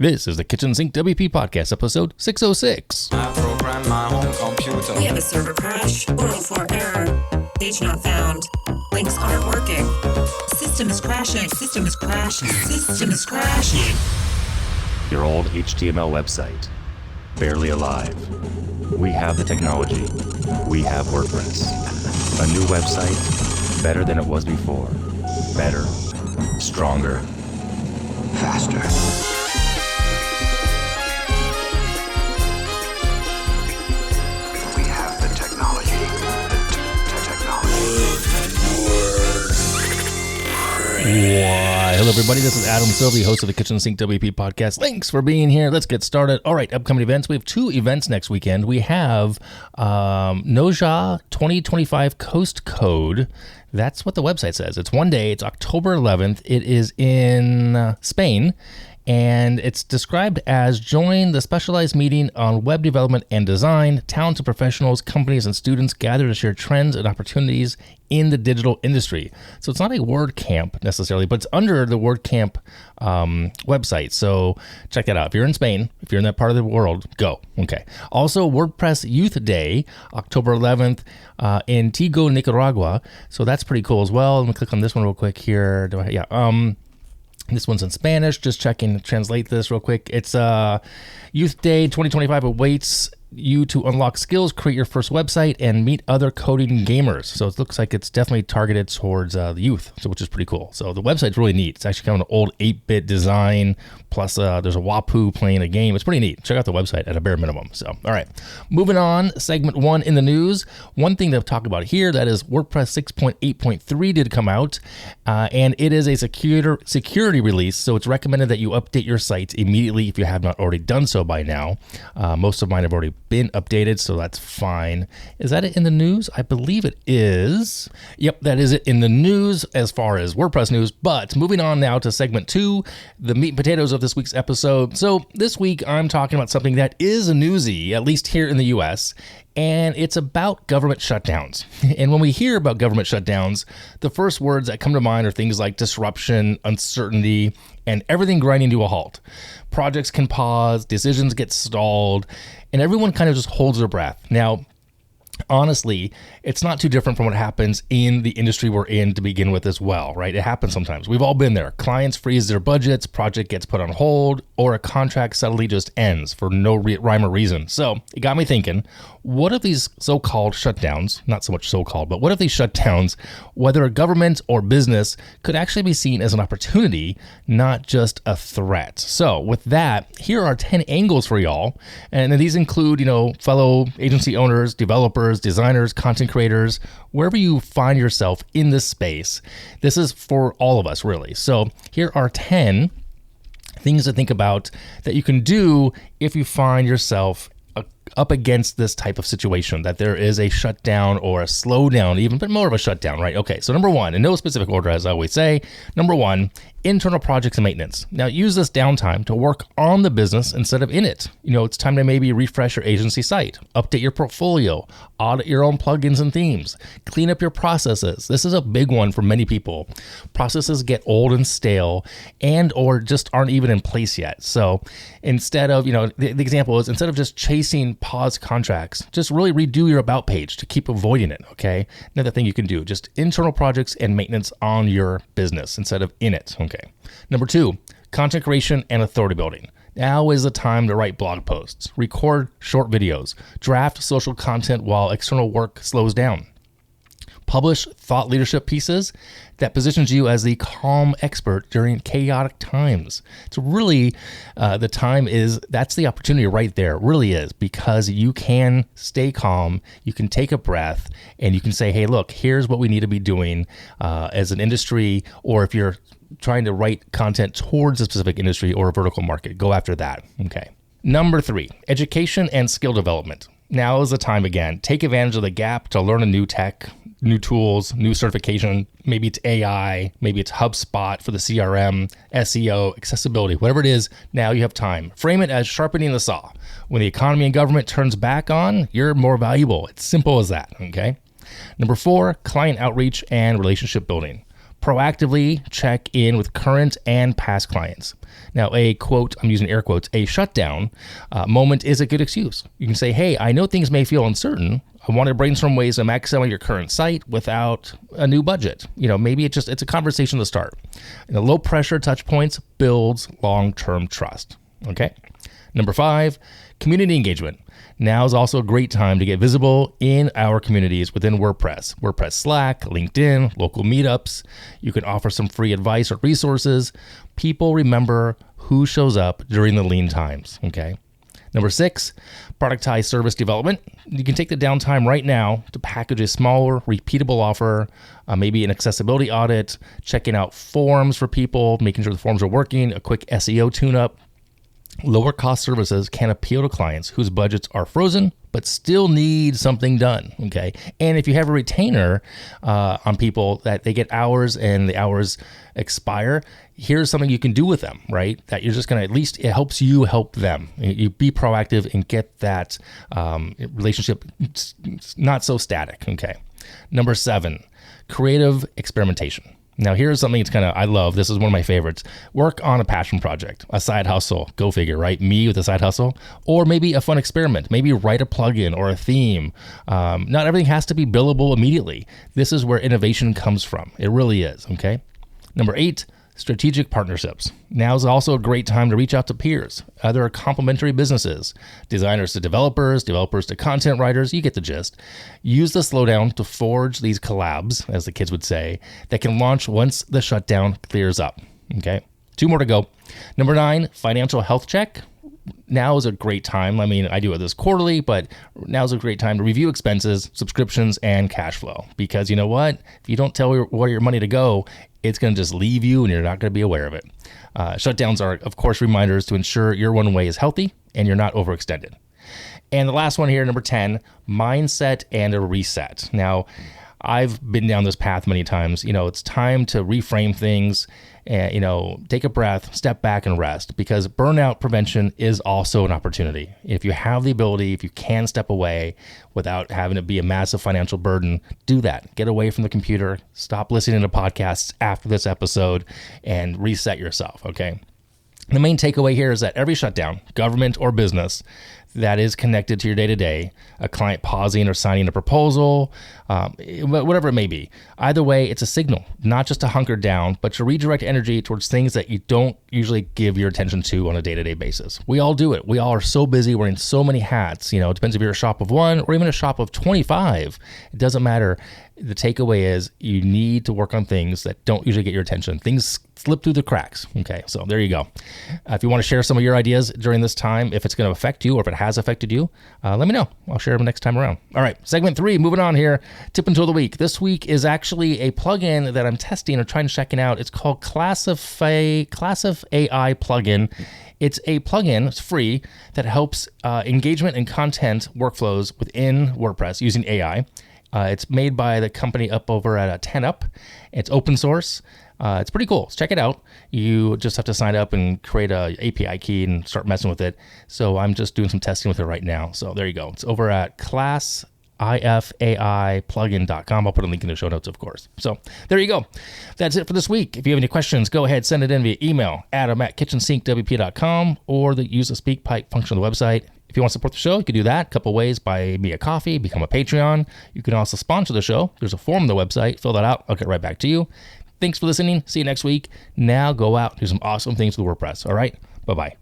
This is the Kitchen Sink WP Podcast, episode 606. I program my home computer. We have a server crash, 404 error, page not found, links aren't working, system is crashing, system is crashing, system is crashing. Your old HTML website, barely alive. We have the technology. We have WordPress. A new website, better than it was before. Better, stronger, faster. We have the technology. Why, hello everybody, this is Adam Silvey, host of the Kitchen Sink WP Podcast. Thanks for being here. Let's get started. All right, upcoming events. We have two events next weekend. We have NOJA 2025 Coast Code. That's what the website says. It's one day. It's October 11th. It is in Spain. And it's described as join the specialized meeting on web development and design. Talented professionals, companies, and students gather to share trends and opportunities in the digital industry. So it's not a WordCamp necessarily, but it's under the WordCamp website. So check that out. If you're in Spain, if you're in that part of the world, go. Okay. Also, WordPress Youth Day, October 11th in Tigo, Nicaragua. So that's pretty cool as well. Let me click on this one real quick here. This one's in Spanish. Just checking to translate this real quick. It's Youth Day 2025 awaits you to unlock skills, create your first website, and meet other coding gamers. So it looks like it's definitely targeted towards the youth, which is pretty cool. So the website's really neat. It's actually kind of an old 8-bit design, plus there's a Wapoo playing a game. It's pretty neat. Check out the website at a bare minimum. So, all right. Moving on, segment one in the news. One thing to talk about here, that is WordPress 6.8.3 did come out, and it is a security release, so it's recommended that you update your site immediately if you have not already done so by now. Most of mine have already been updated, so that's fine. Is that it in the news? I believe it is. Yep, that is it in the news as far as WordPress news. But moving on now to segment two, the meat and potatoes of this week's episode. So this week I'm talking about something that is a newsie, at least here in the US, and it's about government shutdowns. And when we hear about government shutdowns, the first words that come to mind are things like disruption, uncertainty, and everything grinding to a halt. Projects can pause, decisions get stalled, and everyone kind of just holds their breath. Now, honestly, it's not too different from what happens in the industry we're in to begin with as well, right? It happens sometimes. We've all been there. Clients freeze their budgets, project gets put on hold, or a contract suddenly just ends for no rhyme or reason. So it got me thinking, what if these so-called shutdowns, not so much so-called, but what if these shutdowns, whether a government or business, could actually be seen as an opportunity, not just a threat? So with that, here are 10 angles for y'all. And these include, fellow agency owners, developers, designers, content creators, wherever you find yourself in this space. This is for all of us, really. So here are 10 things to think about that you can do if you find yourself up against this type of situation, that there is a shutdown or a slowdown even, but more of a shutdown, right? Okay, so number one, in no specific order, as I always say, number one, internal projects and maintenance. Now, use this downtime to work on the business instead of in it. It's time to maybe refresh your agency site, update your portfolio, audit your own plugins and themes, clean up your processes. This is a big one for many people. Processes get old and stale and or just aren't even in place yet. So instead of, the example is instead of just chasing paused contracts, just really redo your about page to keep avoiding it, okay? Another thing you can do, just internal projects and maintenance on your business instead of in it, okay? Number two, content creation and authority building. Now is the time to write blog posts, record short videos, draft social content while external work slows down. Publish thought leadership pieces that positions you as the calm expert during chaotic times. It's really, that's the opportunity right there. It really is, because you can stay calm, you can take a breath, and you can say, hey, look, here's what we need to be doing as an industry, or if you're trying to write content towards a specific industry or a vertical market, go after that, okay? Number three, education and skill development. Now is the time again. Take advantage of the gap to learn a new tech, new tools, new certification. Maybe it's AI, maybe it's HubSpot for the CRM, SEO, accessibility, whatever it is. Now you have time. Frame it as sharpening the saw. When the economy and government turns back on, you're more valuable. It's simple as that, okay? Number four, client outreach and relationship building. Proactively check in with current and past clients. Now, a quote, I'm using air quotes, a shutdown moment is a good excuse. You can say, hey, I know things may feel uncertain. I want to brainstorm ways to maximize your current site without a new budget. Maybe it's a conversation to start. Low pressure touch points builds long-term trust. Okay. Number 5, community engagement. Now is also a great time to get visible in our communities within WordPress. WordPress Slack, LinkedIn, local meetups. You can offer some free advice or resources. People remember who shows up during the lean times, okay? Number 6, productized service development. You can take the downtime right now to package a smaller, repeatable offer, maybe an accessibility audit, checking out forms for people, making sure the forms are working, a quick SEO tune-up. Lower cost services can appeal to clients whose budgets are frozen but still need something done, okay? And if you have a retainer on people that they get hours and the hours expire, here's something you can do with them, right? That you're just gonna, at least it helps you help them. You be proactive and get that relationship not so static, okay? Number 7, creative experimentation. Now, here's something that's I love. This is one of my favorites. Work on a passion project, a side hustle. Go figure, right? Me with a side hustle. Or maybe a fun experiment. Maybe write a plugin or a theme. Not everything has to be billable immediately. This is where innovation comes from. It really is, okay? Number 8, strategic partnerships. Now is also a great time to reach out to peers, other complementary businesses, designers to developers, developers to content writers. You get the gist. Use the slowdown to forge these collabs, as the kids would say, that can launch once the shutdown clears up. Okay, 2 more to go. Number 9, financial health check. Now is a great time. I mean, I do this quarterly, but now is a great time to review expenses, subscriptions, and cash flow. Because you know what? If you don't tell where your money to go, it's going to just leave you and you're not going to be aware of it. Shutdowns are, of course, reminders to ensure your runway is healthy and you're not overextended. And the last one here, number 10, mindset and a reset. Now, I've been down this path many times. It's time to reframe things and, take a breath, step back and rest, because burnout prevention is also an opportunity. If you have the ability, if you can step away without having to be a massive financial burden, do that. Get away from the computer, stop listening to podcasts after this episode and reset yourself. Okay. The main takeaway here is that every shutdown, government or business, that is connected to your day-to-day, a client pausing or signing a proposal, whatever it may be. Either way, it's a signal, not just to hunker down, but to redirect energy towards things that you don't usually give your attention to on a day-to-day basis. We all do it. We all are so busy wearing so many hats. It depends if you're a shop of 1 or even a shop of 25. It doesn't matter. The takeaway is you need to work on things that don't usually get your attention. Things slip through the cracks. Okay, so there you go. If you want to share some of your ideas during this time, if it's going to affect you or if it has affected you, let me know. I'll share them next time around. All right, segment 3, moving on here. Tip and tool of the week. This week is actually a plugin that I'm testing or trying to check it out. It's called Classify AI plugin. It's a plugin, it's free, that helps engagement and content workflows within WordPress using AI. It's made by the company up over at 10up. It's open source. It's pretty cool. So check it out. You just have to sign up and create a API key and start messing with it. So I'm just doing some testing with it right now. So there you go. It's over at classifaplugin.com. I'll put a link in the show notes, of course. So there you go. That's it for this week. If you have any questions, go ahead, send it in via email, adam@kitchensinkwp.com, or use the speak pipe function on the website. If you want to support the show, you can do that a couple ways: buy me a coffee, become a Patreon. You can also sponsor the show. There's a form on the website. Fill that out. I'll get right back to you. Thanks for listening. See you next week. Now go out and do some awesome things with WordPress. All right. Bye-bye.